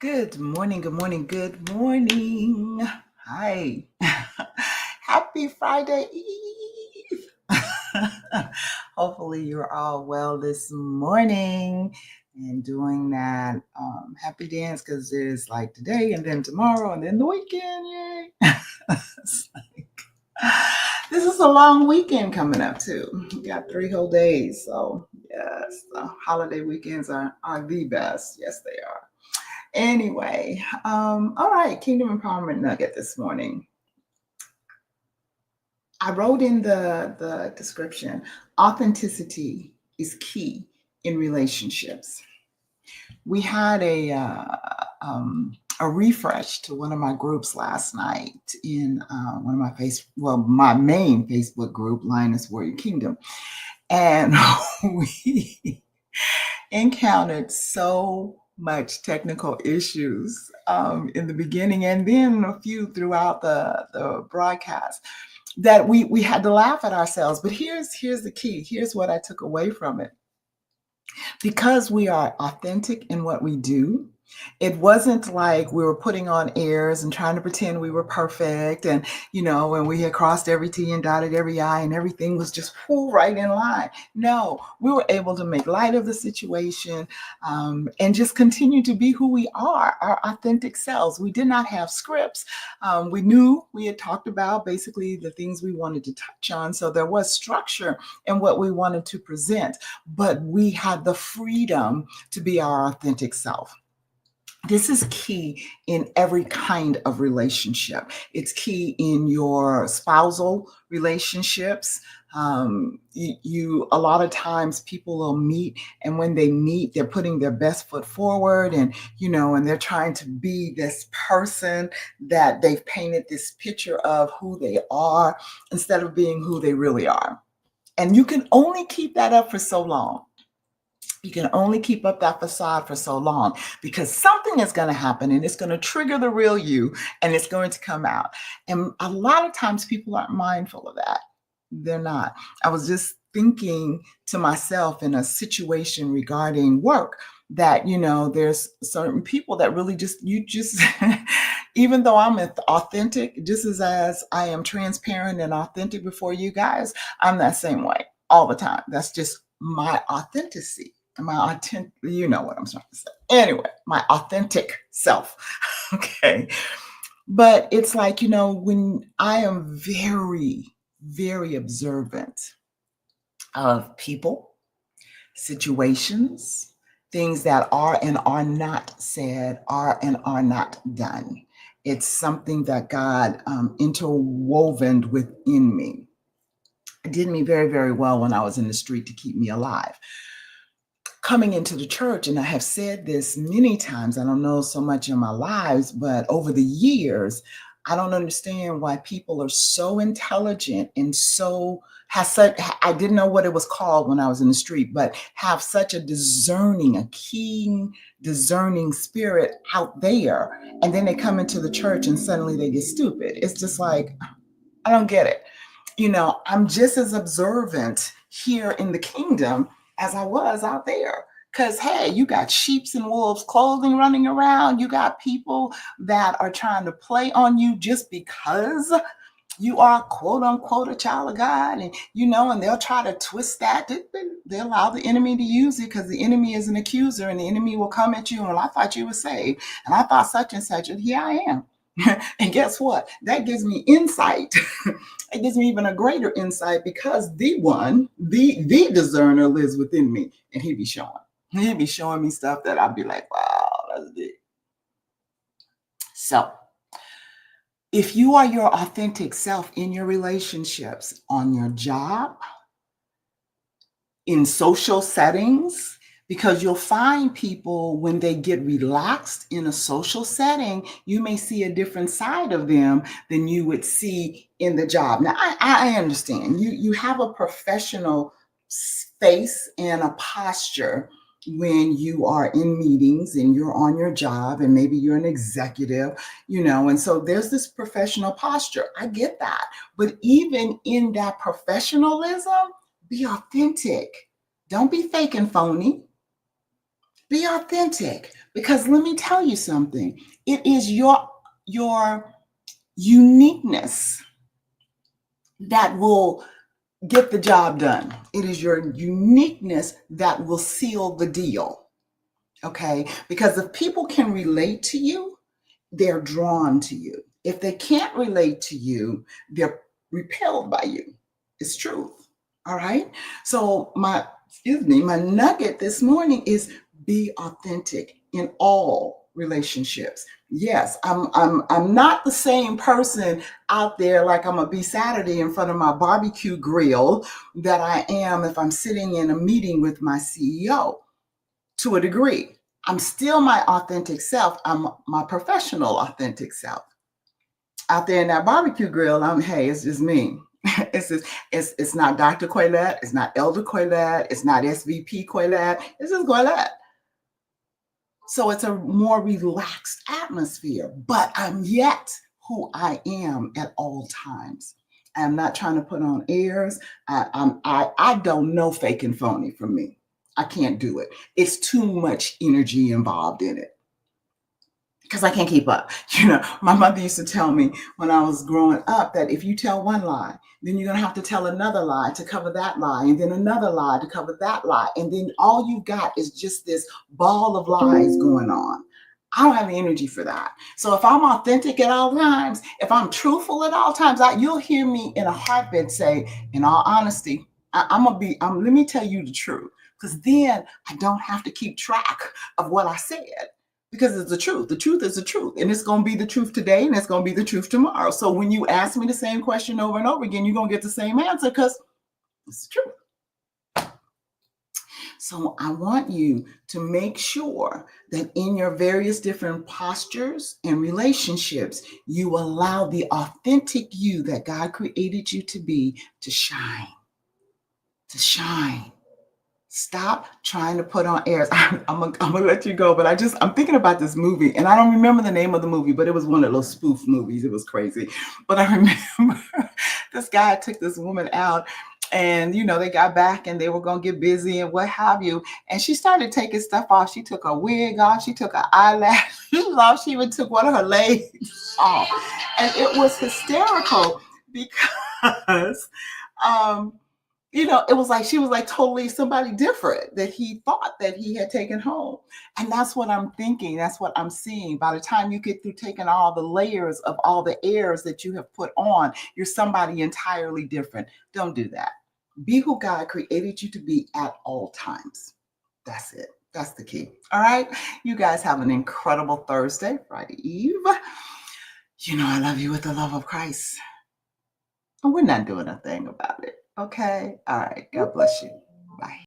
Good morning, good morning, good morning. Hi. Happy Friday Eve. Hopefully, you're all well this morning and doing that happy dance because there's like today and then tomorrow and then the weekend. Yay. It's like- this is a long weekend coming up, too. We got 3 whole days. So, yes, the holiday weekends are the best. Yes, they are. Anyway, all right, Kingdom Empowerment Nugget this morning. I wrote in the description, authenticity is key in relationships. We had a refresh to one of my groups last night in one of my main Facebook group, Lioness Warrior Kingdom, and we encountered so much technical issues in the beginning and then a few throughout the broadcast that we had to laugh at ourselves. But here's the key. Here's what I took away from it. Because we are authentic in what we do, it wasn't like we were putting on airs and trying to pretend we were perfect and we had crossed every T and dotted every I and everything was just right in line. No, we were able to make light of the situation and just continue to be who we are, our authentic selves. We did not have scripts. We knew we had talked about basically the things we wanted to touch on. So there was structure in what we wanted to present, but we had the freedom to be our authentic self. This is key in every kind of relationship. It's key in your spousal relationships. A lot of times people will meet, and when they meet, they're putting their best foot forward, and they're trying to be this person that they've painted this picture of who they are instead of being who they really are. And you can only keep that up for so long. You can only keep up that facade for so long because something is going to happen and it's going to trigger the real you and it's going to come out. And a lot of times people aren't mindful of that. They're not. I was just thinking to myself in a situation regarding work that, there's certain people that really even though I'm authentic, just as I am transparent and authentic before you guys, I'm that same way all the time. That's just my authenticity. You know what I'm trying to say. Anyway, my authentic self. Okay. But it's like, when I am very, very observant of people, situations, things that are and are not said, are and are not done. It's something that God interwoven within me. It did me very, very well when I was in the street to keep me alive. Coming into the church, and I have said this many times, I don't know so much in my lives, but over the years, I don't understand why people are so intelligent and I didn't know what it was called when I was in the street, but have such a keen, discerning spirit out there. And then they come into the church and suddenly they get stupid. It's just like, I don't get it. I'm just as observant here in the kingdom as I was out there. Because, hey, you got sheeps and wolves clothing running around. You got people that are trying to play on you just because you are, quote unquote, a child of God. And they'll try to twist that. They allow the enemy to use it because the enemy is an accuser and the enemy will come at you. And, well, I thought you were saved. And I thought such and such. And here I am. And guess what? That gives me insight. It gives me even a greater insight because the discerner lives within me, and he'd be showing me stuff that I'd be like, wow, that's deep. So if you are your authentic self in your relationships, on your job, in social settings, because you'll find people when they get relaxed in a social setting, you may see a different side of them than you would see in the job. Now, I understand you have a professional space and a posture when you are in meetings and you're on your job and maybe you're an executive, and so there's this professional posture. I get that. But even in that professionalism, be authentic. Don't be fake and phony. Be authentic. Because let me tell you something. It is your uniqueness that will get the job done. It is your uniqueness that will seal the deal. Okay? Because if people can relate to you, they're drawn to you. If they can't relate to you, they're repelled by you. It's truth. All right. So my nugget this morning is be authentic in all relationships. Yes, I'm not the same person out there like I'm gonna be Saturday in front of my barbecue grill that I am if I'm sitting in a meeting with my CEO. To a degree, I'm still my authentic self. I'm my professional authentic self. Out there in that barbecue grill, hey, it's just me. It's not Dr. Quaylette, it's not Elder Quaylette, it's not SVP Quaylette, it's just Quaylette. So it's a more relaxed atmosphere, but I'm yet who I am at all times. I'm not trying to put on airs. I don't know fake and phony for me. I can't do it. It's too much energy involved in it because I can't keep up. My mother used to tell me when I was growing up that if you tell one lie, then you're going to have to tell another lie to cover that lie, and then another lie to cover that lie. And then all you got is just this ball of lies going on. I don't have the energy for that. So if I'm authentic at all times, if I'm truthful at all times, you'll hear me in a heartbeat say, in all honesty, let me tell you the truth. Because then I don't have to keep track of what I said because it's the truth. The truth is the truth. And it's going to be the truth today and it's going to be the truth tomorrow. So when you ask me the same question over and over again, you're going to get the same answer because it's the truth. So I want you to make sure that in your various different postures and relationships, you allow the authentic you that God created you to be to shine. To shine. Stop trying to put on airs. I'm gonna let you go, but I'm thinking about this movie, and I don't remember the name of the movie, but it was one of those spoof movies. It was crazy, but I remember this guy took this woman out, and they got back, and they were gonna get busy and what have you. And she started taking stuff off. She took her wig off. She took her eyelashes off. She even took one of her legs off, and it was hysterical because. It was like she was like totally somebody different that he thought that he had taken home. And that's what I'm thinking. That's what I'm seeing. By the time you get through taking all the layers of all the airs that you have put on, you're somebody entirely different. Don't do that. Be who God created you to be at all times. That's it. That's the key. All right. You guys have an incredible Thursday, Friday Eve. I love you with the love of Christ. And we're not doing a thing about it. Okay. All right. God bless you. Bye.